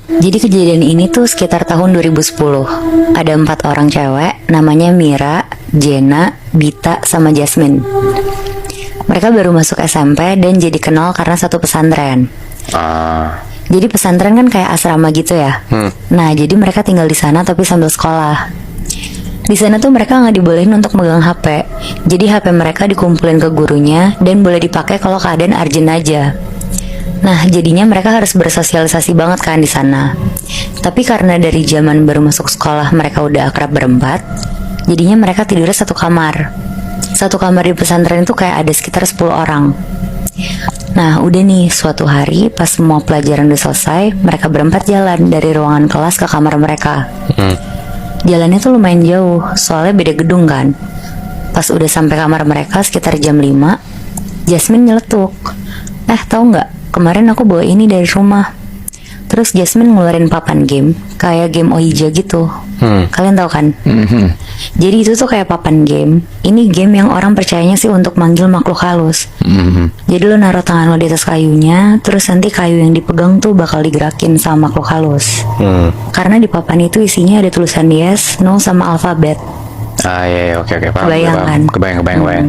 Jadi kejadian ini tuh sekitar tahun 2010. Ada 4 orang cewek, namanya Mira, Jenna, Bita, sama Jasmine. Mereka baru masuk SMP dan jadi kenal karena satu pesantren. Jadi pesantren kan kayak asrama gitu ya. Nah, jadi mereka tinggal di sana tapi sambil sekolah. Di sana tuh mereka nggak dibolehin untuk megang HP. Jadi HP mereka dikumpulin ke gurunya dan boleh dipakai kalau keadaan urgent aja. Nah, jadinya mereka harus bersosialisasi banget kan di sana. Tapi karena dari zaman baru masuk sekolah mereka udah akrab berempat, jadinya mereka tidurnya satu kamar. Satu kamar di pesantren itu kayak ada sekitar 10 orang. Nah, udah nih, suatu hari pas semua pelajaran udah selesai, mereka berempat jalan dari ruangan kelas ke kamar mereka. Jalannya tuh lumayan jauh, soalnya beda gedung kan. Pas udah sampai kamar mereka sekitar jam 5, Jasmine nyeletuk. Tahu nggak? Kemarin aku bawa ini dari rumah. Terus Jasmine ngeluarin papan game, kayak game Ouija gitu. Kalian tahu kan? Jadi itu tuh kayak papan game. Ini game yang orang percayanya sih untuk manggil makhluk halus. Jadi lo naruh tangan lo di atas kayunya, terus nanti kayu yang dipegang tuh bakal digerakin sama makhluk halus. Karena di papan itu isinya ada tulisan yes, no, sama alfabet. Iya, oke, paham. Kebayang. Kebayang.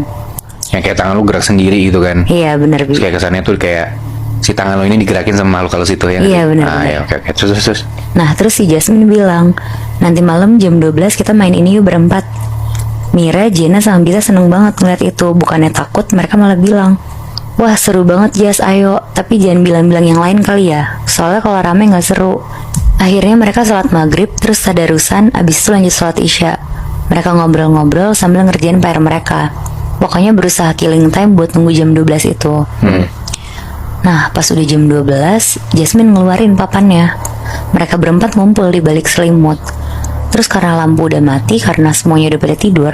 Yang kayak tangan lu gerak sendiri gitu kan. Iya bener. Terus kayak kesannya tuh kayak si tangan lo ini digerakin sama makhluk halus itu ya. Iya bener. Ya, oke. Terus. Nah, terus si Jasmine bilang, nanti malam jam 12 kita main ini yuk berempat. Mira, Jenna, sama Bita seneng banget ngeliat itu. Bukannya takut, mereka malah bilang, wah seru banget Jas, ayo. Tapi jangan bilang-bilang yang lain kali ya, soalnya kalau rame gak seru. Akhirnya mereka sholat maghrib, terus tadarusan, abis itu lanjut sholat isya. Mereka ngobrol-ngobrol sambil ngerjain PR mereka. Pokoknya berusaha killing time buat nunggu jam 12 itu. Nah, pas udah jam 12, Jasmine ngeluarin papannya. Mereka berempat ngumpul di balik selimut. Terus karena lampu udah mati, karena semuanya udah pada tidur,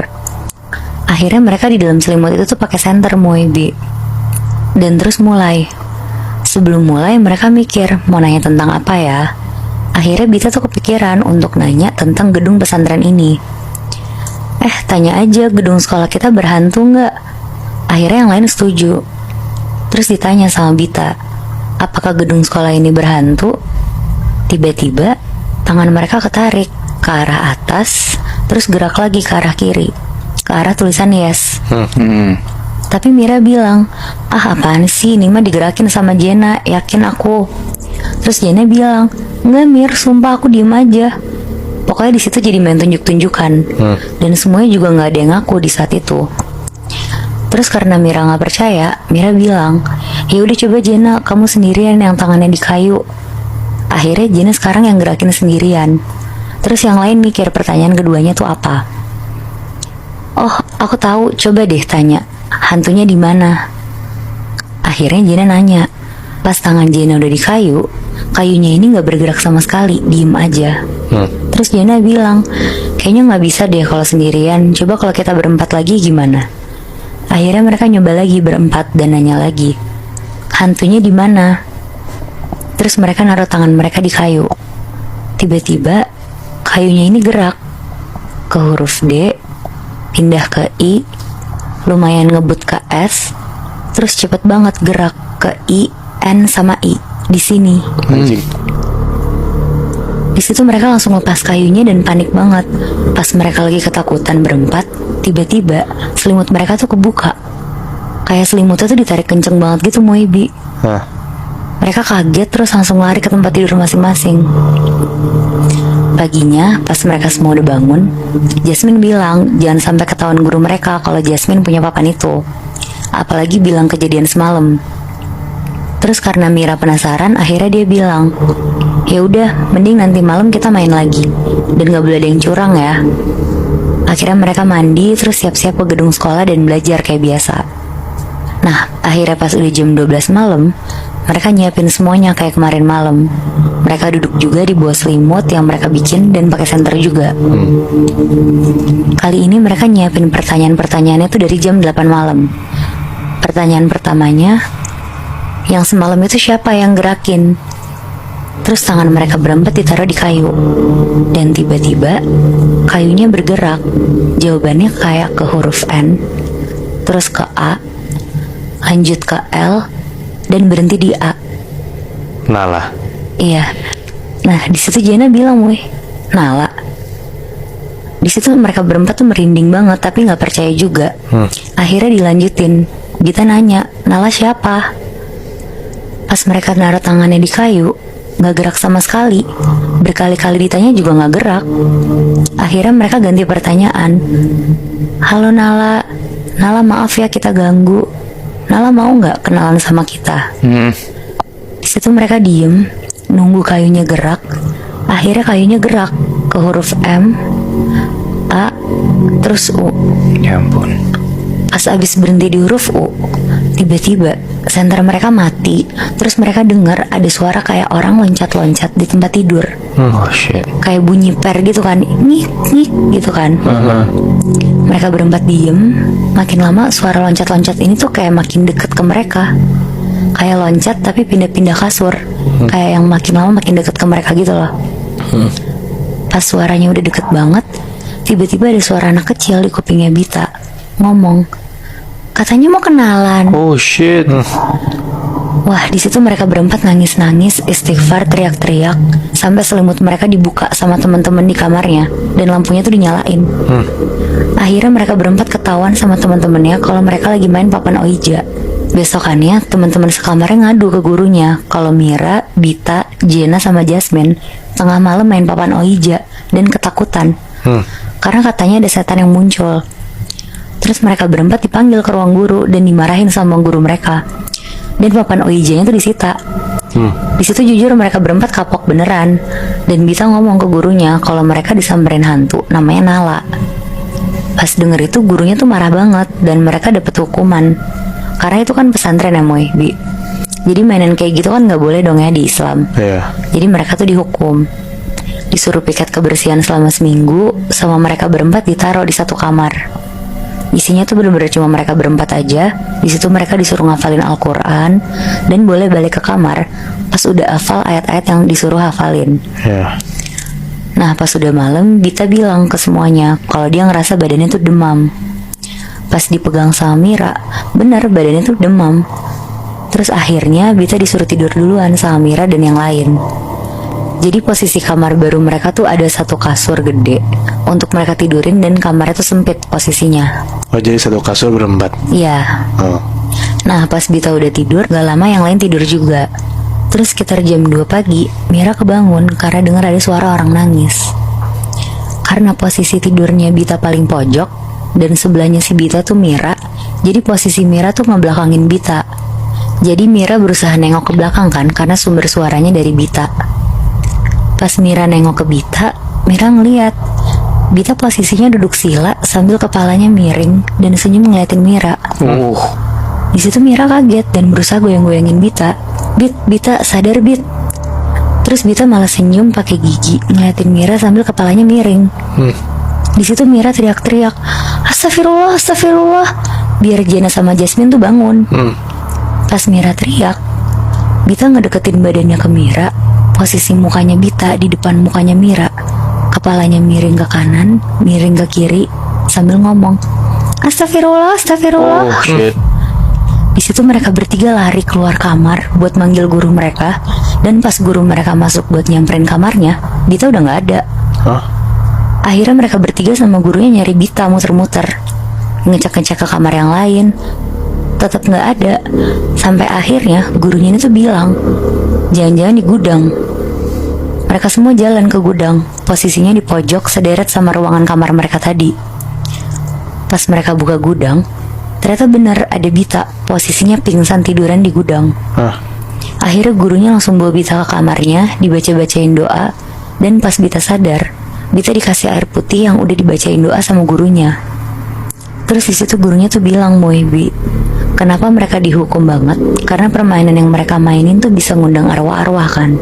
akhirnya mereka di dalam selimut itu tuh pakai senter Moebi. Dan terus mulai. Sebelum mulai mereka mikir mau nanya tentang apa ya. Akhirnya Bita tuh kepikiran untuk nanya tentang gedung pesantren ini. Tanya aja gedung sekolah kita berhantu nggak? Akhirnya yang lain setuju. Terus ditanya sama Bita, apakah gedung sekolah ini berhantu? Tiba-tiba tangan mereka ketarik ke arah atas, terus gerak lagi ke arah kiri, ke arah tulisan yes. Tapi Mira bilang, apaan sih, ini mah digerakin sama Jenna, yakin aku. Terus Jenna bilang, enggak Mir, sumpah aku diem aja. Pokoknya di situ jadi main tunjuk-tunjukkan. Dan semuanya juga nggak ada yang ngaku di saat itu. Terus karena Mira nggak percaya, Mira bilang, ya udah coba Jenna, kamu sendirian yang tangannya di kayu. Akhirnya Jenna sekarang yang gerakin sendirian. Terus yang lain mikir pertanyaan keduanya tuh apa. Oh, aku tahu, coba deh tanya, hantunya di mana? Akhirnya Jenna nanya. Pas tangan Jenna udah di kayu, kayunya ini nggak bergerak sama sekali, diem aja. Terus Jenna bilang, kayaknya nggak bisa deh kalau sendirian. Coba kalau kita berempat lagi gimana? Akhirnya mereka nyoba lagi berempat dan nanya lagi, hantunya di mana? Terus mereka naruh tangan mereka di kayu. Tiba-tiba kayunya ini gerak ke huruf D, pindah ke I, lumayan ngebut ke S, terus cepet banget gerak ke I, N sama I di sini. Di situ mereka langsung lepas kayunya dan panik banget. Pas mereka lagi ketakutan berempat, tiba-tiba selimut mereka tuh kebuka. Kayak selimutnya tuh ditarik kenceng banget gitu, Moebi. Mereka kaget terus langsung lari ke tempat tidur masing-masing. Paginya, pas mereka semua udah bangun, Jasmine bilang jangan sampai ketahuan guru mereka kalau Jasmine punya papan itu. Apalagi bilang kejadian semalam. Terus karena Mira penasaran, akhirnya dia bilang, ya udah, mending nanti malam kita main lagi. Dan gak boleh ada yang curang ya. Akhirnya mereka mandi, terus siap-siap ke gedung sekolah dan belajar kayak biasa. Nah, akhirnya pas udah jam 12 malam, mereka nyiapin semuanya kayak kemarin malam. Mereka duduk juga di bawah selimut yang mereka bikin dan pakai senter juga. Kali ini mereka nyiapin pertanyaan-pertanyaannya tuh dari jam 8 malam. Pertanyaan pertamanya, yang semalam itu siapa yang gerakin? Terus tangan mereka berempat ditaruh di kayu. Dan tiba-tiba kayunya bergerak. Jawabannya kayak ke huruf N, terus ke A, lanjut ke L, dan berhenti di A. Nalah. Iya. Nah di situ Jena bilang, weh, Nala. Di situ mereka berempat tuh merinding banget tapi nggak percaya juga. Akhirnya dilanjutin. Bita nanya, Nala siapa? Pas mereka naruh tangannya di kayu, nggak gerak sama sekali. Berkali-kali ditanya juga nggak gerak. Akhirnya mereka ganti pertanyaan. Halo Nala, Nala maaf ya kita ganggu. Nala mau nggak kenalan sama kita? Di situ mereka diem, nunggu kayunya gerak. Akhirnya kayunya gerak ke huruf M, A, terus U. Ya ampun. Pas abis berhenti di huruf U, tiba-tiba senter mereka mati. Terus mereka dengar ada suara kayak orang loncat-loncat di tempat tidur. Oh shit. Kayak bunyi per gitu kan, ngik ngik gitu kan. Mereka berempat diem. Makin lama suara loncat-loncat ini tuh kayak makin deket ke mereka. Kayak loncat tapi pindah-pindah kasur. Kayak yang makin lama makin deket ke mereka gitu loh. Pas suaranya udah deket banget, tiba-tiba ada suara anak kecil di kupingnya Bita ngomong, katanya mau kenalan. Oh shit. Wah, di situ mereka berempat nangis-nangis, istighfar, teriak-teriak, sampai selimut mereka dibuka sama teman-teman di kamarnya dan lampunya tuh dinyalain. Akhirnya mereka berempat ketahuan sama teman-temannya kalau mereka lagi main papan Oija. Besokannya teman-teman sekamarnya ngadu ke gurunya kalau Mira, Bita, Jena sama Jasmine tengah malam main papan Oija dan ketakutan karena katanya ada setan yang muncul. Terus mereka berempat dipanggil ke ruang guru dan dimarahin sama guru mereka. Dan papan Oijanya tuh disita. Di situ jujur mereka berempat kapok beneran. Dan Bita ngomong ke gurunya kalau mereka disamperin hantu namanya Nala. Pas denger itu gurunya tuh marah banget dan mereka dapet hukuman. Karena itu kan pesantren ya Moy, Bi. Jadi mainan kayak gitu kan nggak boleh dong ya di Islam. Jadi mereka tuh dihukum. Disuruh piket kebersihan selama seminggu, sama mereka berempat ditaruh di satu kamar. Isinya tuh bener-bener cuma mereka berempat aja. Di situ mereka disuruh ngafalin Al-Quran dan boleh balik ke kamar pas udah hafal ayat-ayat yang disuruh hafalin. Nah pas udah malam, Bita bilang ke semuanya kalau dia ngerasa badannya tuh demam. Pas dipegang sama Mira, bener badannya tuh demam. Terus akhirnya Bita disuruh tidur duluan sama Mira dan yang lain. Jadi posisi kamar baru mereka tuh ada satu kasur gede untuk mereka tidurin dan kamarnya tuh sempit posisinya. Oh jadi satu kasur berempat. Iya. Oh. Nah pas Bita udah tidur, gak lama yang lain tidur juga. Terus sekitar jam 2 pagi, Mira kebangun karena dengar ada suara orang nangis. Karena posisi tidurnya Bita paling pojok dan sebelahnya si Bita tuh Mira, jadi posisi Mira tuh ngebelakangin Bita. Jadi Mira berusaha nengok ke belakang kan karena sumber suaranya dari Bita. Pas Mira nengok ke Bita, Mira ngeliat Bita posisinya duduk sila sambil kepalanya miring dan senyum ngeliatin Mira. Di situ Mira kaget dan berusaha goyang-goyangin Bita. Bita sadar Bit. Terus Bita malah senyum pakai gigi ngeliatin Mira sambil kepalanya miring. Di situ Mira teriak-teriak, Astagfirullah, Astagfirullah, biar Jena sama Jasmine tuh bangun. Pas Mira teriak, Bita ngedeketin badannya ke Mira. Posisi mukanya Bita di depan mukanya Mira. Kepalanya miring ke kanan, miring ke kiri, sambil ngomong, Astagfirullah, Astagfirullah. Oh shit. Di situ mereka bertiga lari keluar kamar buat manggil guru mereka. Dan pas guru mereka masuk buat nyamperin kamarnya, Bita udah gak ada. Akhirnya mereka bertiga sama gurunya nyari Bita muter-muter, ngecek-ngecek ke kamar yang lain, tetap gak ada. Sampai akhirnya gurunya ini tuh bilang, jangan-jangan di gudang. Mereka semua jalan ke gudang, posisinya di pojok sederet sama ruangan kamar mereka tadi. Pas mereka buka gudang, ternyata benar ada Bita, posisinya pingsan tiduran di gudang. Akhirnya gurunya langsung bawa Bita ke kamarnya, dibaca-bacain doa. Dan pas Bita sadar, Bita dikasih air putih yang udah dibacain doa sama gurunya. Terus di situ gurunya tuh bilang, Bi, kenapa mereka dihukum banget? Karena permainan yang mereka mainin tuh bisa ngundang arwah-arwah kan.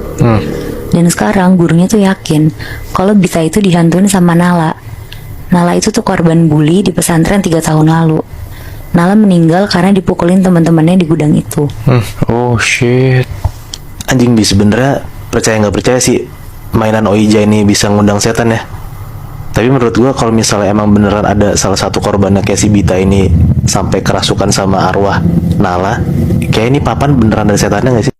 Dan sekarang gurunya tuh yakin kalau Bita itu dihantuin sama Nala. Nala itu tuh korban bully di pesantren 3 tahun lalu. Nala meninggal karena dipukulin teman-temannya di gudang itu. Oh shit. Anjing Bi, sebenernya percaya nggak percaya sih mainan Oija ini bisa ngundang setan ya. Tapi menurut gua kalau misalnya emang beneran ada salah satu korbannya kayak si Bita ini sampai kerasukan sama arwah Nala, kayak ini papan beneran ada setannya nggak sih?